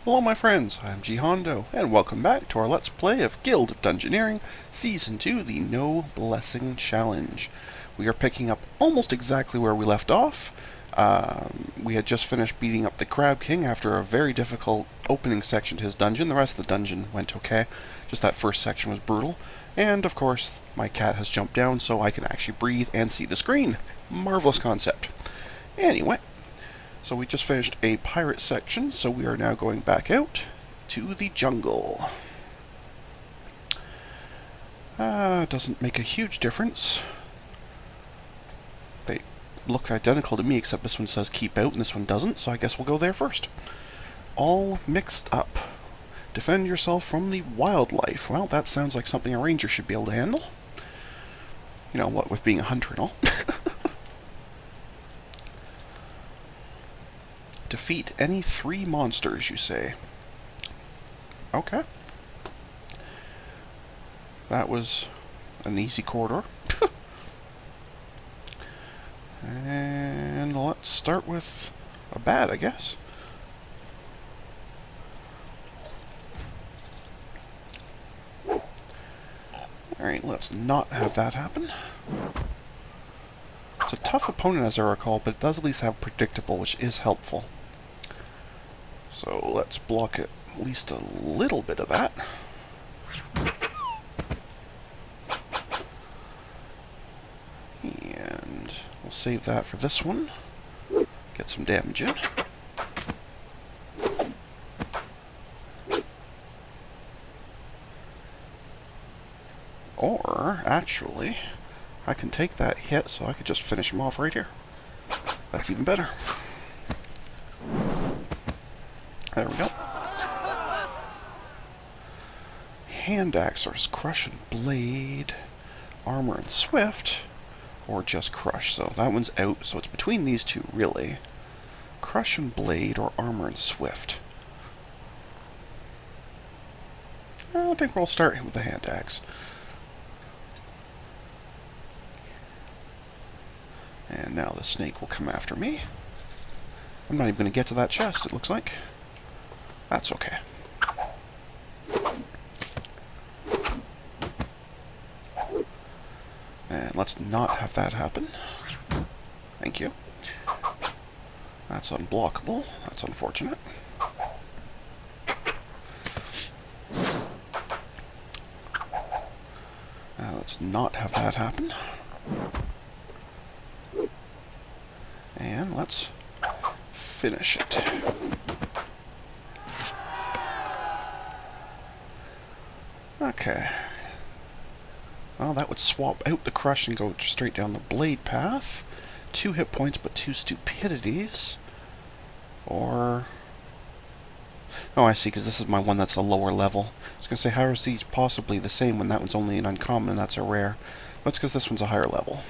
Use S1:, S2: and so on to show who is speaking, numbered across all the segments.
S1: Hello my friends, I'm G Hondo, and welcome back to our Let's Play of Guild of Dungeoneering, Season 2, the No Blessing Challenge. We are picking up almost exactly where we left off. We had just finished beating up the Crab King after a very difficult opening section to his dungeon. The rest of the dungeon went okay, just that first section was brutal. And of course, my cat has jumped down so I can actually breathe and see the screen. Marvelous concept. Anyway. So we just finished a pirate section, so we are now going back out to the jungle. Doesn't make a huge difference. They look identical to me, except this one says keep out and this one doesn't, so I guess we'll go there first. All mixed up. Defend yourself from the wildlife. Well, that sounds like something a ranger should be able to handle. You know, what with being a hunter and all. Defeat any 3 monsters, you say. Okay. That was an easy corridor. And let's start with a bat, I guess. Alright, let's not have that happen. It's a tough opponent, as I recall, but it does at least have predictable, which is helpful. So let's block at least a little bit of that. And we'll save that for this one. Get some damage in. Or, actually, I can take that hit so I could just finish him off right here. That's even better. There we go. Hand axe or crush and blade, armor and swift, or just crush. So that one's out, so it's between these two, really. Crush and blade or armor and swift. I think we'll start with the hand axe. And now the snake will come after me. I'm not even going to get to that chest, it looks like. That's okay. And let's not have that happen. Thank you. That's unblockable. That's unfortunate. Now let's not have that happen. And let's finish it. Okay. Well, that would swap out the crush and go straight down the blade path. 2 hit points, but 2 stupidities. Or... oh, I see, because this is my one that's a lower level. I was going to say, how are these possibly the same when that one's only an uncommon and that's a rare? But it's because this one's a higher level.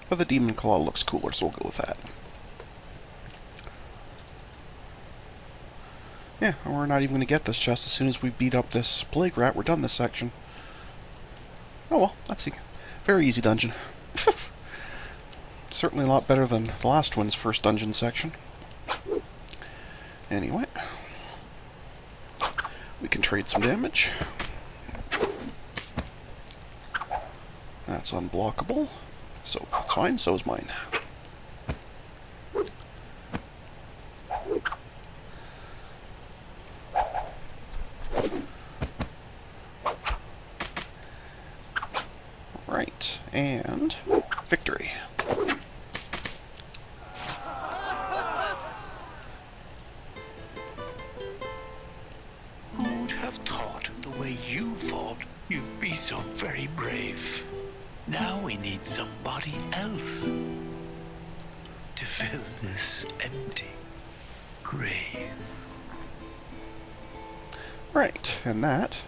S1: But the Demon Claw looks cooler, so we'll go with that. Yeah, we're not even going to get this chest. As soon as we beat up this plague rat, we're done this section. Oh well, let's see. Very easy dungeon. Certainly a lot better than the last one's first dungeon section. Anyway. We can trade some damage. That's unblockable. So that's fine, so is mine. Right, and victory.
S2: Who'd have thought the way you fought, you'd be so very brave. Now we need somebody else to fill this empty grave.
S1: Right, and that,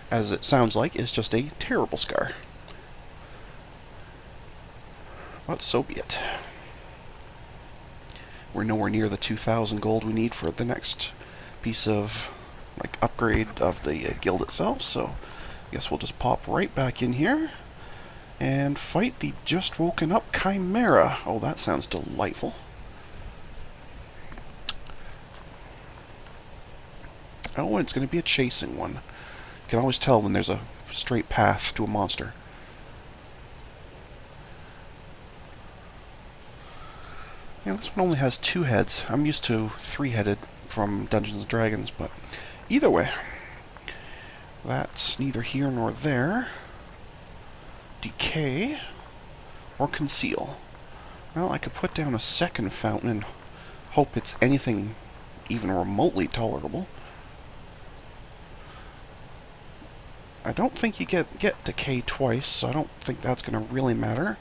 S1: as it sounds like, is just a terrible scar. But so be it. We're nowhere near the 2,000 gold we need for the next piece of, like, upgrade of the guild itself, so I guess we'll just pop right back in here and fight the just woken up Chimera. Oh, that sounds delightful. Oh, it's going to be a chasing one. You can always tell when there's a straight path to a monster. Yeah, this one only has 2 heads. I'm used to 3-headed from Dungeons & Dragons, but either way, that's neither here nor there. Decay or conceal. Well, I could put down a second fountain and hope it's anything even remotely tolerable. I don't think you get decay twice, so I don't think that's going to really matter.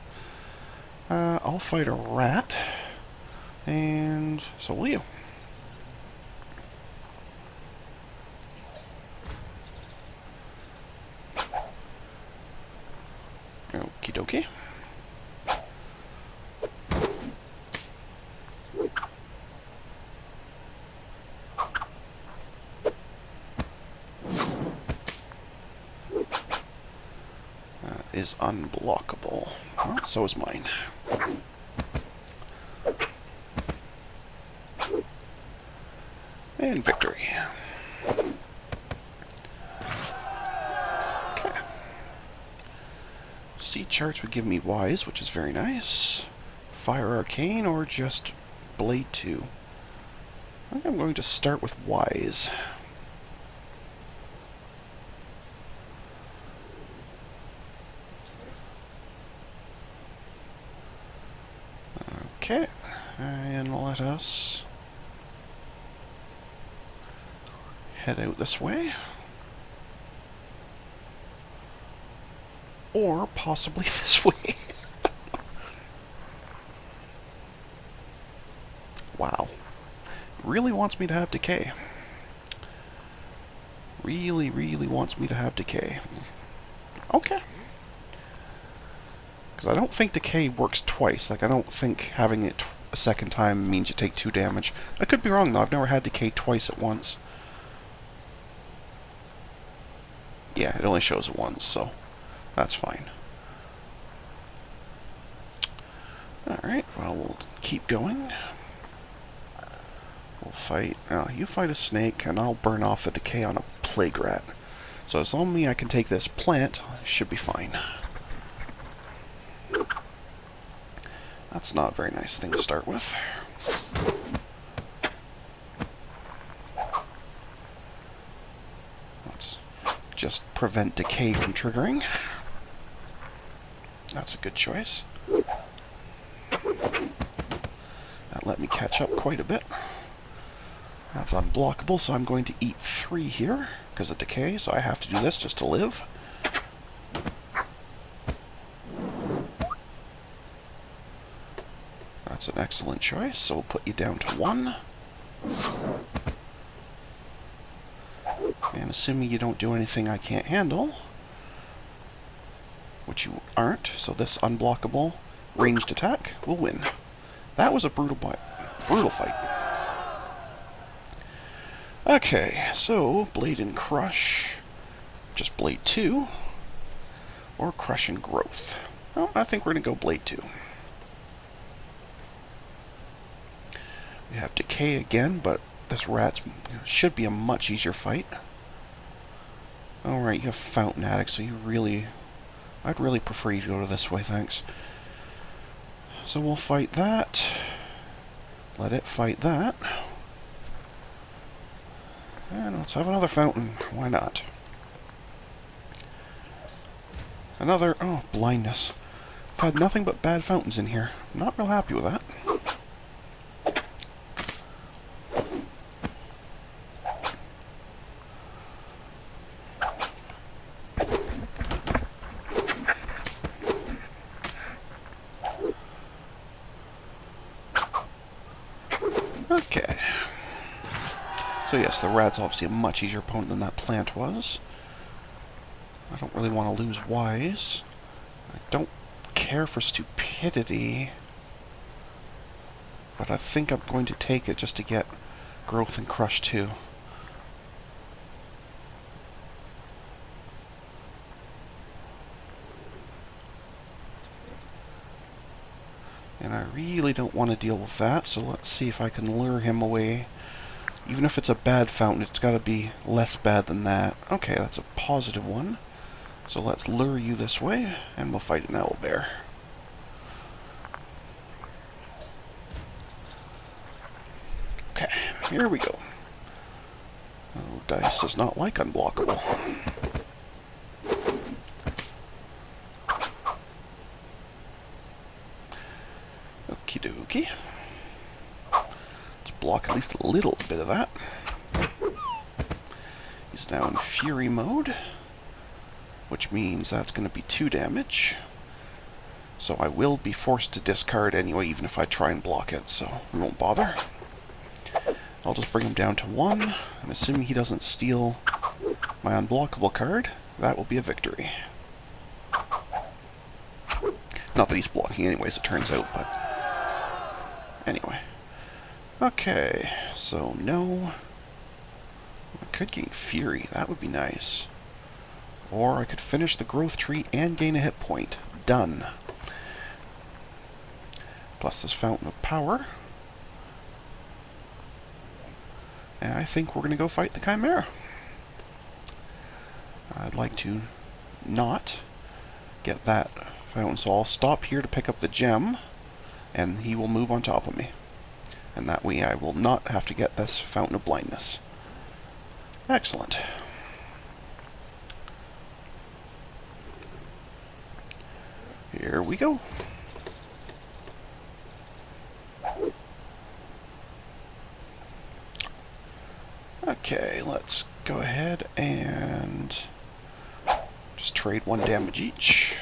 S1: I'll fight a rat, and so will you. Okie dokie. Is unblockable. Well, so is mine. And victory. Okay. Sea charts would give me wise, which is very nice. Fire arcane or just blade 2. I think I'm going to start with wise. Okay, and let us head out this way. Or possibly this way. Wow. Really wants me to have decay. Really, really wants me to have decay. Okay. Because I don't think decay works twice. Like, I don't think having it a second time means you take 2 damage. I could be wrong, though. I've never had decay twice at once. Yeah, it only shows it once, so that's fine. Alright, well, we'll keep going. We'll fight... you fight a snake, and I'll burn off the decay on a plague rat. So as long as I can take this plant, I should be fine. That's not a very nice thing to start with. Let's just prevent decay from triggering. That's a good choice. That let me catch up quite a bit. That's unblockable, so I'm going to eat 3 here because of decay, so I have to do this just to live. That's an excellent choice, so we'll put you down to 1. And assuming you don't do anything I can't handle, which you aren't, so this unblockable ranged attack will win. That was a brutal fight. Okay, so Blade and Crush, just Blade 2, or Crush and Growth. Well, I think we're going to go Blade 2. We have Decay again, but this rat should be a much easier fight. Alright, you have Fountain Addict, so I'd really prefer you to go to this way, thanks. So we'll fight that. Let it fight that. And let's have another fountain. Why not? Another... oh, blindness. I've had nothing but bad fountains in here. I'm not real happy with that. Okay. So yes, the rat's obviously a much easier opponent than that plant was. I don't really want to lose wise. I don't care for stupidity. But I think I'm going to take it just to get growth and crush too. And I really don't want to deal with that, so let's see if I can lure him away Even if it's a bad fountain, it's got to be less bad than that. Okay, that's a positive one. So let's lure you this way, and we'll fight an owlbear. Okay, here we go. Oh, dice does not like unblockable. Okie dokie. Let's block at least a little bit of that. He's now in fury mode, which means that's going to be 2 damage. So I will be forced to discard anyway, even if I try and block it, so we won't bother. I'll just bring him down to 1, and assuming he doesn't steal my unblockable card, that will be a victory. Not that he's blocking anyways, it turns out, but... Anyway. Okay, so no... I could gain Fury, that would be nice. Or I could finish the growth tree and gain a hit point. Done. Plus this Fountain of Power. And I think we're going to go fight the Chimera. I'd like to not get that fountain, so I'll stop here to pick up the gem, and he will move on top of me. And that way I will not have to get this Fountain of Blindness. Excellent. Here we go. Okay, let's go ahead and just trade 1 damage each.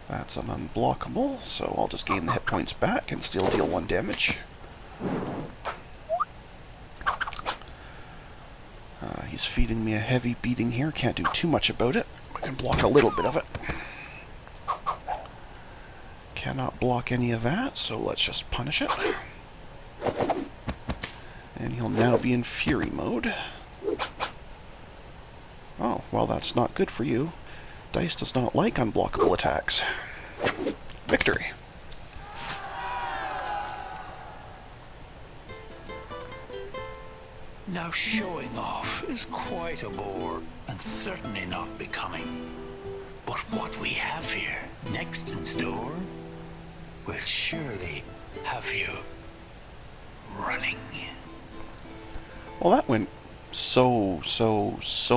S1: That's an unblockable, so I'll just gain the hit points back and still deal 1 damage. He's feeding me a heavy beating here, can't do too much about it. I can block a little bit of it. Cannot block any of that, so let's just punish it. And he'll now be in fury mode. Oh, well, that's not good for you. Dice does not like unblockable attacks. Victory.
S2: Now showing off is quite a bore, and certainly not becoming. But what we have here, next in store, will surely have you running.
S1: Well, that went so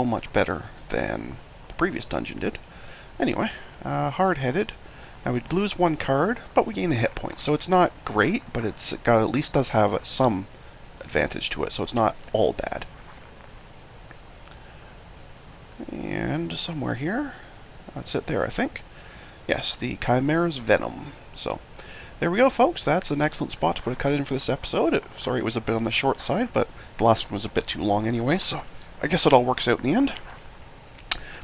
S1: much better than the previous dungeon did. Anyway, hard-headed. Now we lose 1 card, but we gain a hit point. So it's not great, but it's got at least does have some advantage to it, so it's not all bad. And somewhere here, that's it there, I think. Yes, the Chimera's Venom. So there we go, folks. That's an excellent spot to put a cut in for this episode. Sorry it was a bit on the short side, but the last one was a bit too long anyway, so I guess it all works out in the end.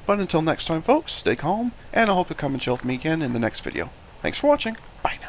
S1: But until next time, folks, stay calm, and I hope you come and chill with me again in the next video. Thanks for watching. Bye now.